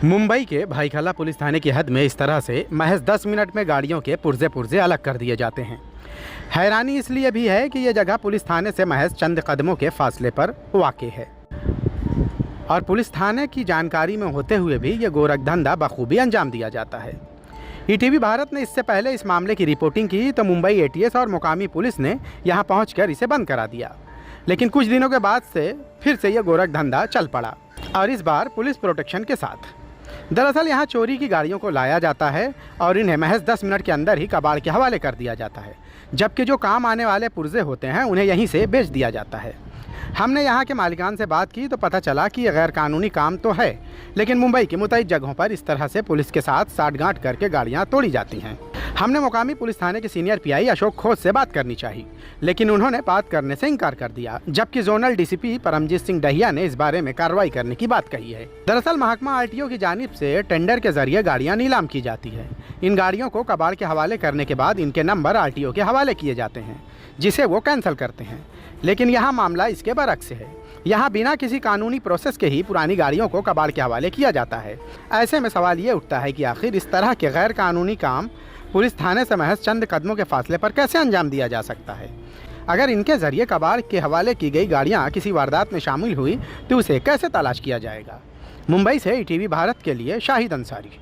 मुंबई के भाईखला पुलिस थाने की हद में इस तरह से महज 10 मिनट में गाड़ियों के पुर्जे पुर्जे अलग कर दिए जाते हैं। हैरानी इसलिए भी है कि यह जगह पुलिस थाने से महज चंद कदमों के फासले पर वाक़ई है और पुलिस थाने की जानकारी में होते हुए भी यह गोरखधंधा बखूबी अंजाम दिया जाता है। ईटीवी भारत ने इससे पहले इस मामले की रिपोर्टिंग की तो मुंबई एटीएस और मुकामी पुलिस ने यहां पहुंचकर इसे बंद करा दिया, लेकिन कुछ दिनों के बाद से फिर से यह गोरखधंधा चल पड़ा और इस बार पुलिस प्रोटेक्शन के साथ। दरअसल यहाँ चोरी की गाड़ियों को लाया जाता है और इन्हें महज 10 मिनट के अंदर ही कबाड़ के हवाले कर दिया जाता है, जबकि जो काम आने वाले पुर्जे होते हैं उन्हें यहीं से बेच दिया जाता है। हमने यहाँ के मालिकान से बात की तो पता चला कि यह गैर कानूनी काम तो है, लेकिन मुंबई की मुतअद्दिद जगहों पर इस तरह से पुलिस के साथ साठगांठ करके गाड़ियाँ तोड़ी जाती हैं। हमने मुकामी पुलिस थाने के सीनियर पीआई अशोक खोज से बात करनी चाहिए, लेकिन उन्होंने बात करने से इनकार कर दिया, जबकि जोनल डीसीपी परमजीत सिंह दहिया ने इस बारे में कार्रवाई करने की बात कही है। दरअसल महकमा आरटीओ की जानिब से टेंडर के जरिए गाड़ियां नीलाम की जाती है। इन गाड़ियों को कबाड़ के हवाले करने के बाद इनके नंबर आरटीओ के हवाले किए जाते हैं, जिसे वो कैंसिल करते हैं। लेकिन यहाँ मामला इसके बरक्स है। यहाँ बिना किसी कानूनी प्रोसेस के ही पुरानी गाड़ियों को कबाड़ के हवाले किया जाता है। ऐसे में सवाल ये उठता है कि आखिर इस तरह के गैर कानूनी काम पुलिस थाने से महज चंद कदमों के फासले पर कैसे अंजाम दिया जा सकता है। अगर इनके जरिए कबाड़ के हवाले की गई गाड़ियाँ किसी वारदात में शामिल हुई तो उसे कैसे तलाश किया जाएगा। मुंबई से ईटीवी भारत के लिए शाहिद अंसारी।